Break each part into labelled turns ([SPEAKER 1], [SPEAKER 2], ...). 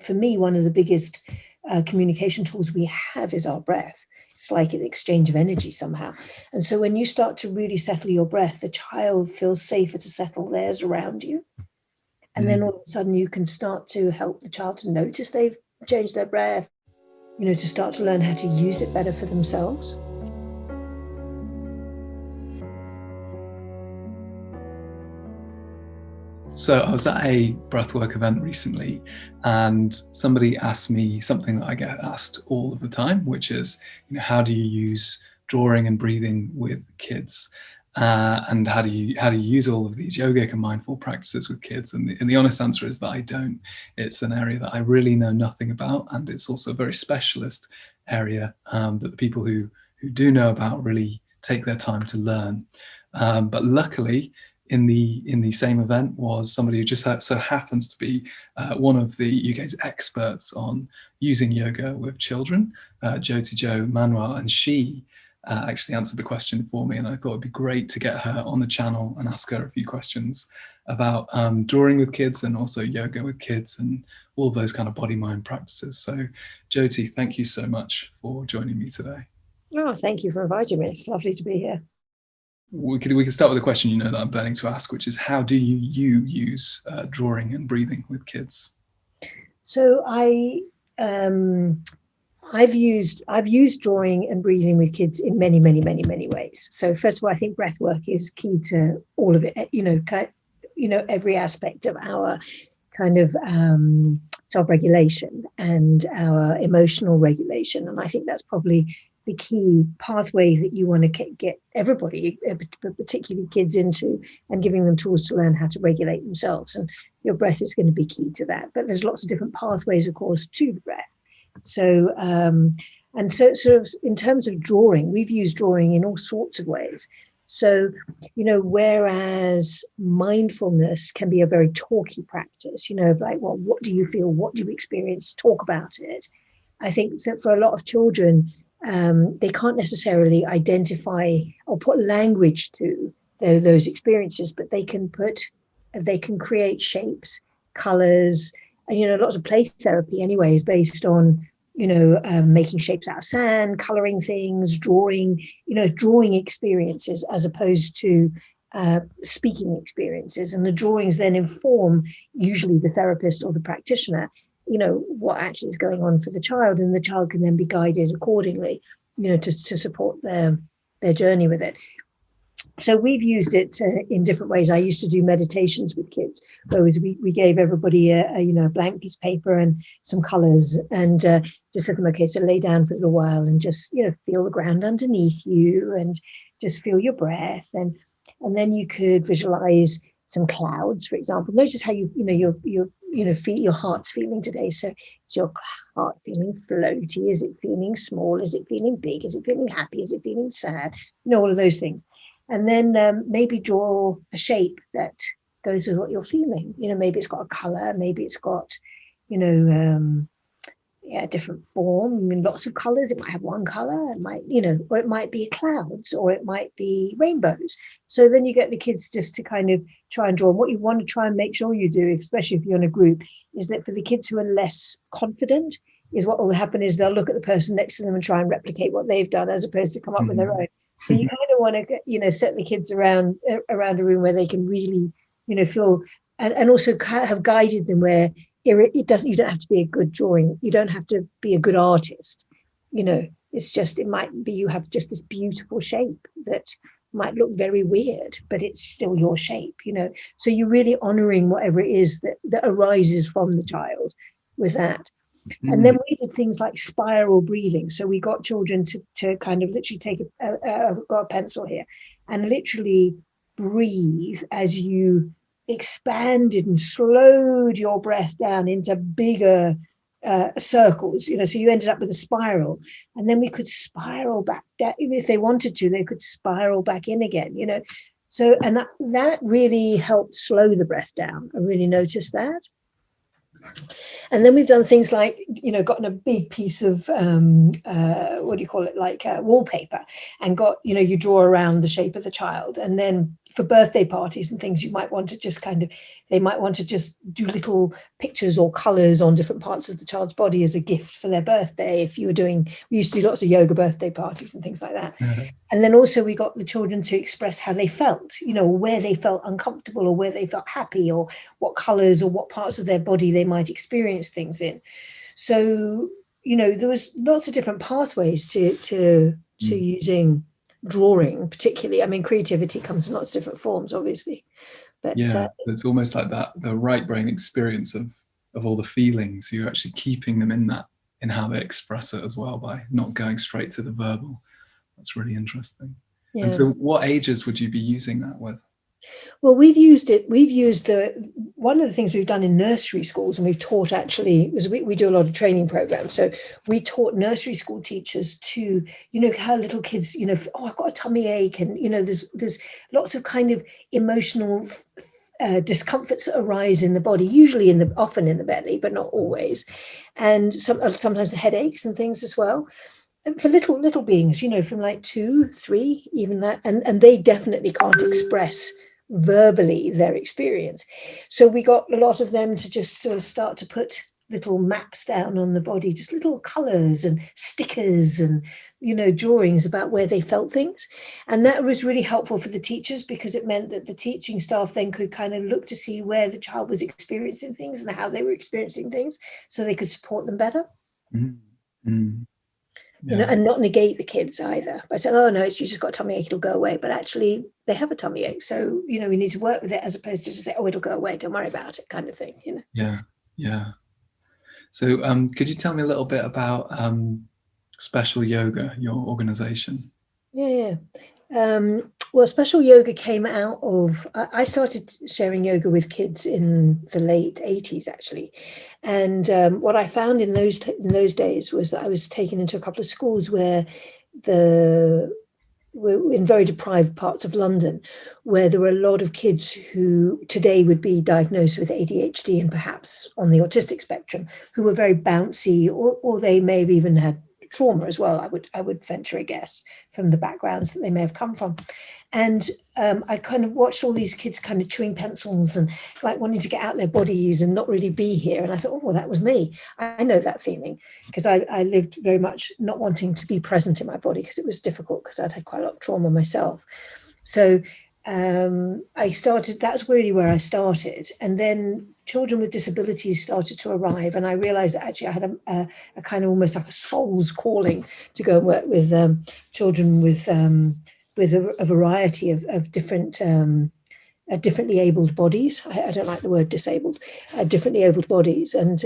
[SPEAKER 1] for me, one of the biggest communication tools we have is our breath. It's like an exchange of energy somehow. And so when you start to really settle your breath, the child feels safer to settle theirs around you. And then all of a sudden you can start to help the child to notice they've changed their breath, to start to learn how to use it better for themselves.
[SPEAKER 2] So I was at a breathwork event recently, and somebody asked me something that I get asked all of the time, which is, how do you use drawing and breathing with kids? And how do you use all of these yogic and mindful practices with kids? And the honest answer is that I don't. It's an area that I really know nothing about, and it's also a very specialist area that the people who do know about really take their time to learn. But luckily, in the same event was somebody who just so happens to be one of the UK's experts on using yoga with children, Jyoti Jo Manuel, and she actually answered the question for me, and I thought it'd be great to get her on the channel and ask her a few questions about drawing with kids and also yoga with kids and all of those kind of body-mind practices. So Jyoti, thank you so much for joining me today.
[SPEAKER 1] Oh, thank you for inviting me. It's lovely to be here.
[SPEAKER 2] We could start with a question that I'm burning to ask, which is, how do you use drawing and breathing with kids?
[SPEAKER 1] So I've used drawing and breathing with kids in many, many, many, many ways. So first of all, I think breath work is key to all of it. Every aspect of our kind of self-regulation and our emotional regulation, and I think that's probably the key pathway that you want to get everybody, but particularly kids, into, and giving them tools to learn how to regulate themselves. And your breath is going to be key to that. But there's lots of different pathways, of course, to the breath. So, so sort of in terms of drawing, we've used drawing in all sorts of ways. So, whereas mindfulness can be a very talky practice, like, well, what do you feel? What do you experience? Talk about it. I think that for a lot of children, they can't necessarily identify or put language to those experiences, but they can create shapes, colors, and lots of play therapy anyway is based on making shapes out of sand, coloring things, drawing experiences as opposed to speaking experiences. And the drawings then inform usually the therapist or the practitioner what actually is going on for the child, and the child can then be guided accordingly, to support their journey with it. So we've used it in different ways. I used to do meditations with kids, where we gave everybody a blank piece of paper and some colors, and just said to them, okay, so lay down for a little while and just feel the ground underneath you and just feel your breath, and then you could visualize some clouds, for example. Notice how feel your heart's feeling today. So is your heart feeling floaty? Is it feeling small? Is it feeling big? Is it feeling happy? Is it feeling sad? All of those things. And then maybe draw a shape that goes with what you're feeling. Maybe it's got a color, maybe it's got, different form. I mean, lots of colors. It might have one color. It might, or it might be clouds, or it might be rainbows. So then you get the kids just to kind of try and draw. And what you want to try and make sure you do, especially if you're in a group, is that for the kids who are less confident, is what will happen is they'll look at the person next to them and try and replicate what they've done, as opposed to come up with their own. So you kind of want to, set the kids around a room where they can really, feel, and also have guided them where you don't have to be a good drawing. You don't have to be a good artist. It's just, it might be you have just this beautiful shape that might look very weird, but it's still your shape, So you're really honoring whatever it is that arises from the child with that. And then we did things like spiral breathing. So we got children to kind of literally take I've got a pencil here, and literally breathe as you expanded and slowed your breath down into bigger circles, so you ended up with a spiral. And then we could spiral back down. If they wanted to, they could spiral back in again, So, and that really helped slow the breath down. I really noticed that. And then we've done things like, gotten a big piece of, wallpaper, and got, you draw around the shape of the child, and then for birthday parties and things, you might want to just they might want to just do little pictures or colors on different parts of the child's body as a gift for their birthday. If you were we used to do lots of yoga birthday parties and things like that. And then also we got the children to express how they felt, where they felt uncomfortable or where they felt happy, or what colors or what parts of their body they might experience things in. So, there was lots of different pathways to using drawing, particularly. I mean, creativity comes in lots of different forms, obviously. But
[SPEAKER 2] it's almost like the right brain experience of all the feelings. You're actually keeping them in how they express it as well, by not going straight to the verbal. That's really interesting. Yeah. And so what ages would you be using that with?
[SPEAKER 1] Well, we've used one of the things we've done in nursery schools, and we've taught actually, is we do a lot of training programs. So we taught nursery school teachers to, how little kids, I've got a tummy ache, and, there's lots of kind of emotional discomforts that arise in the body, usually often in the belly, but not always. And sometimes the headaches and things as well. And for little beings, from like 2, 3, even that, and they definitely can't express verbally their experience. So we got a lot of them to just sort of start to put little maps down on the body, just little colors and stickers and, drawings about where they felt things. And that was really helpful for the teachers, because it meant that the teaching staff then could kind of look to see where the child was experiencing things and how they were experiencing things, so they could support them better.
[SPEAKER 2] Mm-hmm. Yeah.
[SPEAKER 1] And not negate the kids either by saying, oh no, you just got a tummy ache, it'll go away. But actually they have a tummy ache, so we need to work with it, as opposed to just say, oh, it'll go away, don't worry about it, kind of thing.
[SPEAKER 2] Yeah. So could you tell me a little bit about Special Yoga, your organization?
[SPEAKER 1] Well, Special Yoga came out of, I started sharing yoga with kids in the late 80s, actually. And what I found in those days was that I was taken into a couple of schools where were in very deprived parts of London, where there were a lot of kids who today would be diagnosed with ADHD and perhaps on the autistic spectrum, who were very bouncy, or they may have even had trauma as well, I would venture a guess, from the backgrounds that they may have come from. And I kind of watched all these kids kind of chewing pencils and like wanting to get out their bodies and not really be here. And I thought, oh, well, that was me. I know that feeling, because I lived very much not wanting to be present in my body, because it was difficult, because I'd had quite a lot of trauma myself. So that's really where I started. And then children with disabilities started to arrive, and I realized that actually I had a kind of almost like a soul's calling to go and work with children with a variety of different differently abled bodies. I don't like the word disabled, differently abled bodies. And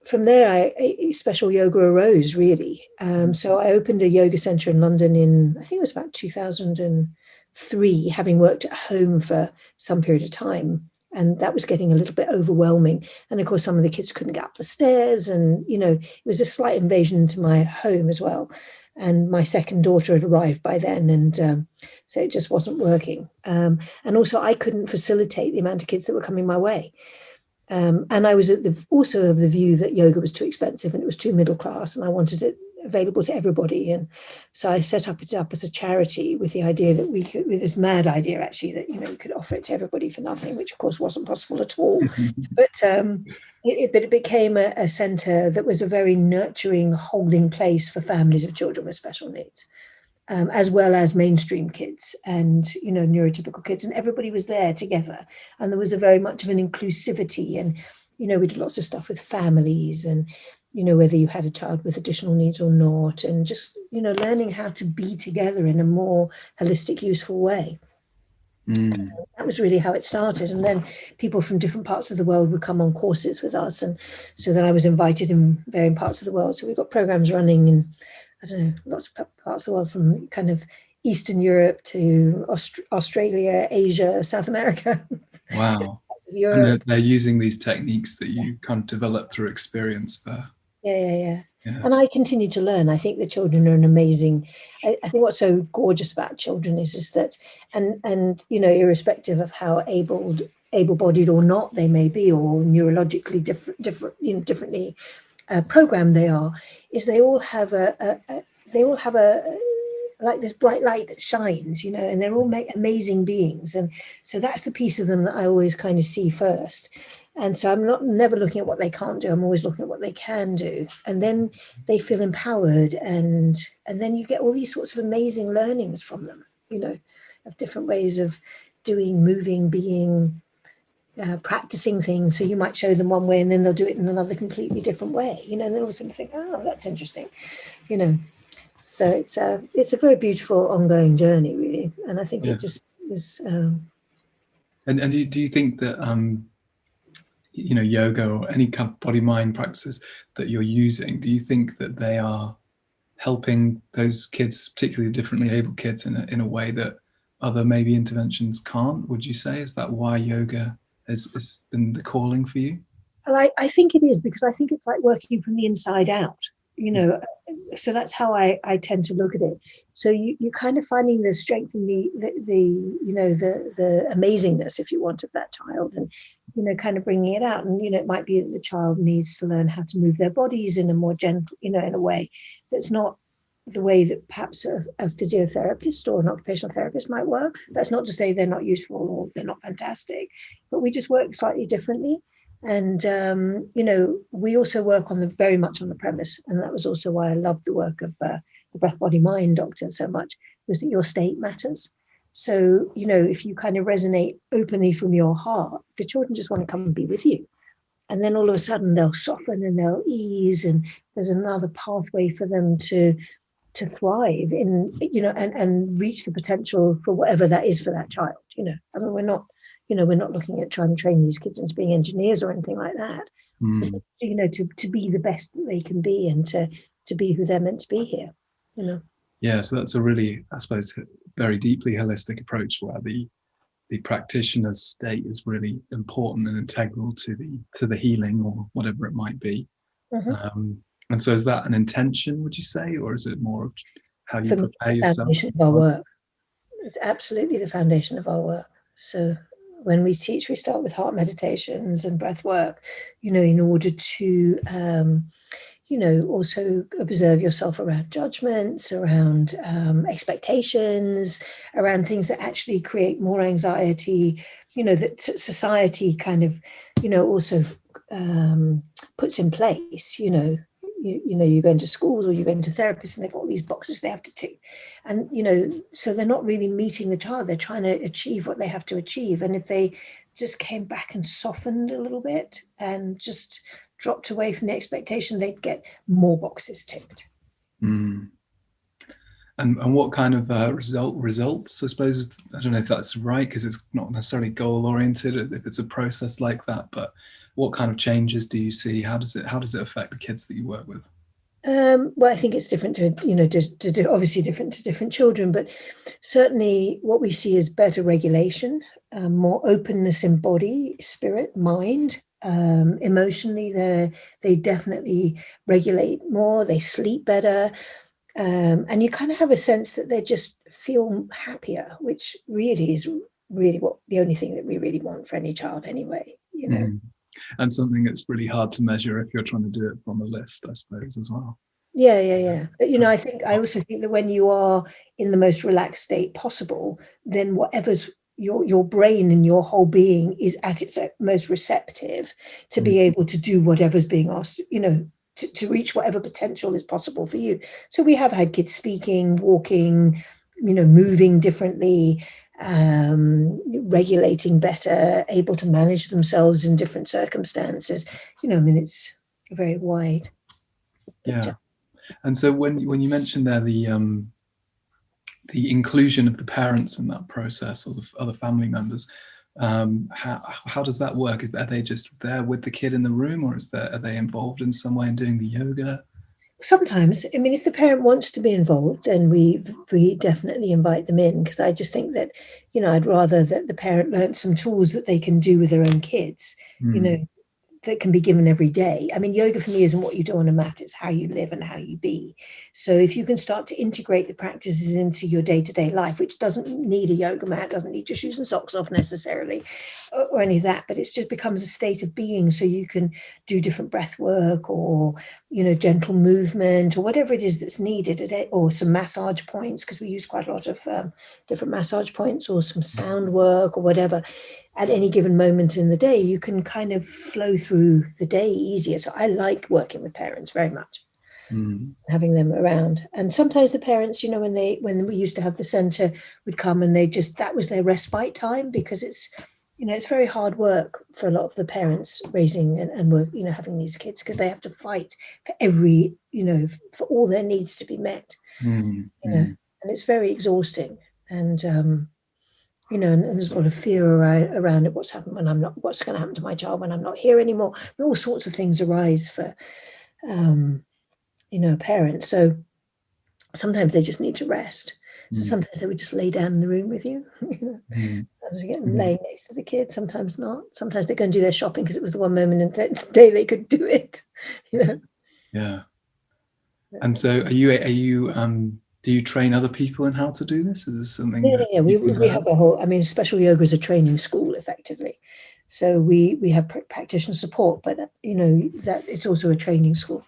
[SPEAKER 1] from there, Special Yoga arose, really. So I opened a yoga center in London in, I think it was about 2003, having worked at home for some period of time. And that was getting a little bit overwhelming. And of course, some of the kids couldn't get up the stairs. And, it was a slight invasion into my home as well. And my second daughter had arrived by then. And so it just wasn't working. And also, I couldn't facilitate the amount of kids that were coming my way. And I was also of the view that yoga was too expensive and it was too middle class, and I wanted it available to everybody. And so I set it up as a charity with the idea that we could, with this mad idea actually, that we could offer it to everybody for nothing, which of course wasn't possible at all. But it became a centre that was a very nurturing, holding place for families of children with special needs. As well as mainstream kids and, neurotypical kids, and everybody was there together. And there was a very much of an inclusivity, and, we did lots of stuff with families and, whether you had a child with additional needs or not, and just, learning how to be together in a more holistic, useful way. That was really how it started. And then people from different parts of the world would come on courses with us. And so then I was invited in varying parts of the world. So we've got programs running in, I don't know, lots of parts of the world, from kind of Eastern Europe to Australia, Asia, South America.
[SPEAKER 2] Wow. And they're using these techniques that you kind of developed through experience there.
[SPEAKER 1] Yeah. And I continue to learn. I think the children are an amazing, I think what's so gorgeous about children is that, and irrespective of how able-bodied or not they may be, or neurologically differently programmed they are, is they all have a like this bright light that shines, you know, and they're all amazing beings. And so that's the piece of them that I always kind of see first. And so I'm not never looking at what they can't do. I'm always looking at what they can do. And then they feel empowered, and then you get all these sorts of amazing learnings from them, you know, of different ways of doing, moving, being, practicing things. So you might show them one way and then they'll do it in another completely different way, you know, and then all of a sudden think, oh, that's interesting, you know. So it's a very beautiful ongoing journey, really. And I think
[SPEAKER 2] Yeah.
[SPEAKER 1] it just is.
[SPEAKER 2] And do you think that you know, yoga or any kind of body mind practices that you're using, do you think that they are helping those kids, particularly differently able kids, in a way that other maybe interventions can't? Would you say, is that why yoga has been the calling for you?
[SPEAKER 1] Well, I think it is, because I think it's like working from the inside out, you know. So that's how I tend to look at it. So you're kind of finding the strength and the you know, the amazingness, if you want, of that child, and, you know, kind of bringing it out. And, you know, it might be that the child needs to learn how to move their bodies in a more gentle, you know, in a way that's not the way that perhaps a physiotherapist or an occupational therapist might work. That's not to say they're not useful or they're not fantastic, but we just work slightly differently. And, you know, we also work on very much on the premise. And that was also why I loved the work of the breath, body, mind doctor so much, was that your state matters. So, you know, if you kind of resonate openly from your heart, the children just want to come and be with you. And then all of a sudden they'll soften and they'll ease. And there's another pathway for them to thrive in, you know, and reach the potential for whatever that is for that child. You know, I mean, we're not looking at trying to train these kids into being engineers or anything like that. But, you know, to be the best that they can be, and to be who they're meant to be here, you know.
[SPEAKER 2] Yeah, so that's a really, I suppose, very deeply holistic approach, where the practitioner's state is really important and integral to the healing or whatever it might be. And so is that an intention, would you say, or is it more how you prepare yourself?
[SPEAKER 1] Foundation of our work. It's absolutely the foundation of our work. So when we teach, we start with heart meditations and breath work, you know, in order to, you know, also observe yourself around judgments, around expectations, around things that actually create more anxiety, you know, that society kind of, you know, also puts in place, you know. You know, you go into schools or you go into therapists and they've got all these boxes they have to tick. And, you know, so they're not really meeting the child. They're trying to achieve what they have to achieve. And if they just came back and softened a little bit and just dropped away from the expectation, they'd get more boxes ticked.
[SPEAKER 2] And what kind of results, I suppose, I don't know if that's right, because it's not necessarily goal oriented if it's a process like that, but what kind of changes do you see? How does it affect the kids that you work with?
[SPEAKER 1] Well, I think it's different to, you know, obviously different to different children, but certainly what we see is better regulation, more openness in body, spirit, mind. Emotionally, they definitely regulate more, they sleep better. And you kind of have a sense that they just feel happier, which really is really what the only thing that we really want for any child anyway, you know.
[SPEAKER 2] And something that's really hard to measure if you're trying to do it from a list, I suppose, as well.
[SPEAKER 1] Yeah. But, you know, I also think that when you are in the most relaxed state possible, then whatever's your brain and your whole being is at its most receptive to be able to do whatever's being asked, you know, to reach whatever potential is possible for you. So we have had kids speaking, walking, you know, moving differently, regulating better, able to manage themselves in different circumstances. You know, I mean, it's very wide.
[SPEAKER 2] Yeah. And so when you mentioned there the inclusion of the parents in that process, or the other family members, how does that work? Are they just there with the kid in the room, or are they involved in some way in doing the yoga?
[SPEAKER 1] Sometimes, I mean, if the parent wants to be involved, then we definitely invite them in, because I just think that, you know, I'd rather that the parent learn some tools that they can do with their own kids. You know, that can be given every day. I mean, yoga for me isn't what you do on a mat, it's how you live and how you be. So if you can start to integrate the practices into your day-to-day life, which doesn't need a yoga mat, doesn't need your shoes and socks off necessarily, or any of that, but it just becomes a state of being. So you can do different breath work, or, you know, gentle movement, or whatever it is that's needed, or some massage points, because we use quite a lot of different massage points, or some sound work, or whatever. At any given moment in the day, you can kind of flow through the day easier. So I like working with parents very much, having them around. And sometimes the parents, you know, when we used to have the center, would come and that was their respite time, because it's, you know, it's very hard work for a lot of the parents raising and work, you know, having these kids, because they have to fight for every, you know, for all their needs to be met, you know, and it's very exhausting. And you know, and there's a lot of fear around it. What's happened when I'm not? What's going to happen to my child when I'm not here anymore? And all sorts of things arise for, you know, parents. So sometimes they just need to rest. So sometimes they would just lay down in the room with you. Sometimes we get them laying next to the kids. Sometimes not. Sometimes they go and do their shopping because it was the one moment in the day they could do it. You know.
[SPEAKER 2] Yeah. And so, are you do you train other people in how to do this? Is this something?
[SPEAKER 1] Yeah. We have a whole. I mean, special yoga is a training school, effectively. So we have practitioner support, but you know that it's also a training school.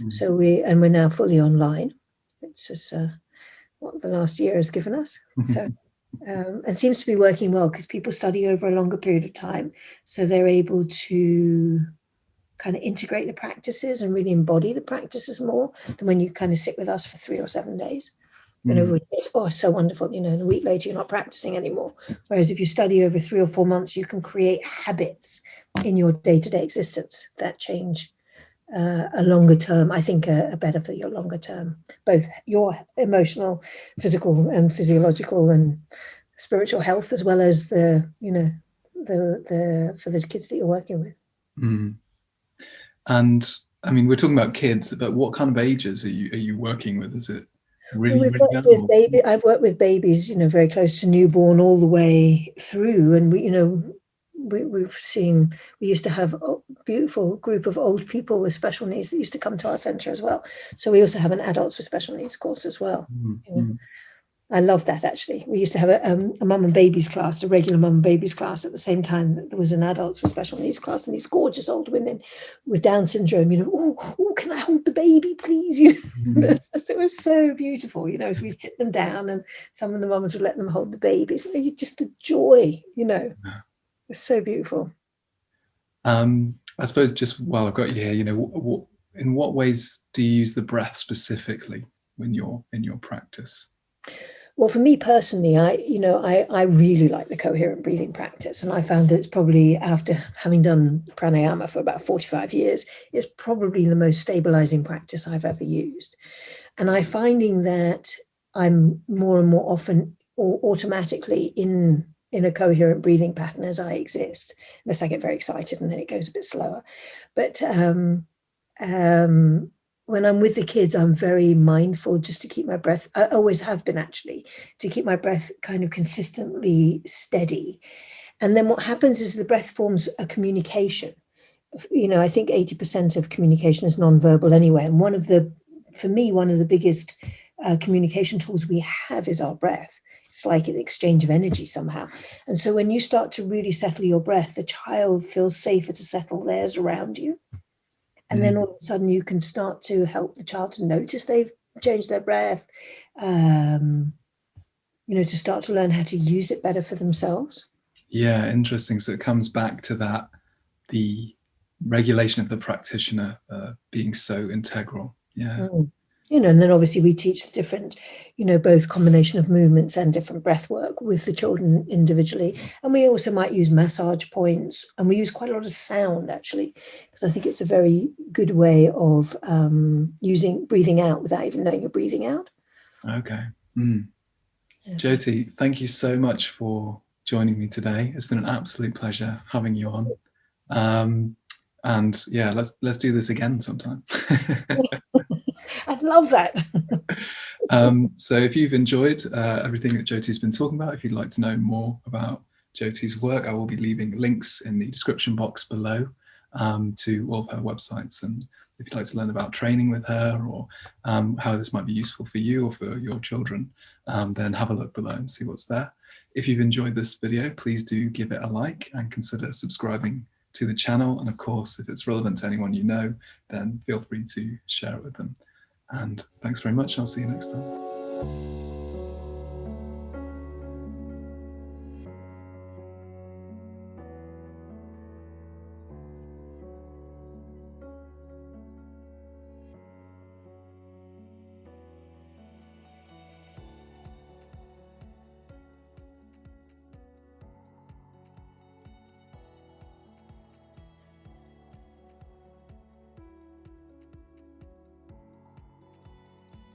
[SPEAKER 1] So we're now fully online. It's just what the last year has given us. So and seems to be working well, because people study over a longer period of time, so they're able to kind of integrate the practices and really embody the practices more than when you kind of sit with us for 3 or 7 days. And everybody's, oh, it's so wonderful, you know, and a week later you're not practicing anymore. Whereas if you study over 3 or 4 months, you can create habits in your day-to-day existence that change a longer term, I think, are better for your longer term, both your emotional, physical and physiological and spiritual health, as well as the, you know, the for the kids that you're working with.
[SPEAKER 2] And I mean, we're talking about kids, but what kind of ages are you working with? Is it really
[SPEAKER 1] I've worked with babies, you know, very close to newborn all the way through, and we, you know, we used to have a beautiful group of old people with special needs that used to come to our center as well. So we also have an adults with special needs course as well. You know? I love that, actually. We used to have a mum and babies class, a regular mum and babies class, at the same time that there was an adults with special needs class, and these gorgeous old women with Down syndrome, you know, oh, can I hold the baby, please? You know, it was so beautiful, you know, as we sit them down, and some of the mums would let them hold the babies. Just the joy, you know, it was so beautiful.
[SPEAKER 2] I suppose, just while I've got you here, you know, in what ways do you use the breath specifically when you're in your practice?
[SPEAKER 1] Well, for me personally, I really like the coherent breathing practice, and I found that it's probably, after having done pranayama for about 45 years, it's probably the most stabilizing practice I've ever used. And I'm finding that I'm more and more often or automatically in a coherent breathing pattern as I exist, unless I get very excited and then it goes a bit slower. But when I'm with the kids, I'm very mindful just to keep my breath. I always have been, actually, to keep my breath kind of consistently steady. And then what happens is the breath forms a communication. You know, I think 80% of communication is nonverbal anyway. And for me, one of the biggest communication tools we have is our breath. It's like an exchange of energy somehow. And so when you start to really settle your breath, the child feels safer to settle theirs around you. And then all of a sudden you can start to help the child to notice they've changed their breath, you know, to start to learn how to use it better for themselves.
[SPEAKER 2] Yeah, interesting. So it comes back to that, the regulation of the practitioner being so integral. Yeah.
[SPEAKER 1] You know, and then obviously we teach the different, you know, both combination of movements and different breath work with the children individually. And we also might use massage points, and we use quite a lot of sound, actually, because I think it's a very good way of breathing out without even knowing you're breathing out.
[SPEAKER 2] Okay. Jyoti, thank you so much for joining me today. It's been an absolute pleasure having you on. And yeah, let's do this again sometime.
[SPEAKER 1] I'd love that.
[SPEAKER 2] So if you've enjoyed everything that Jyoti's been talking about, if you'd like to know more about Jyoti's work, I will be leaving links in the description box below. to all of her websites. And if you'd like to learn about training with her, or how this might be useful for you or for your children, then have a look below and see what's there. If you've enjoyed this video, please do give it a like and consider subscribing to the channel. And of course, if it's relevant to anyone you know, then feel free to share it with them. And thanks very much. I'll see you next time.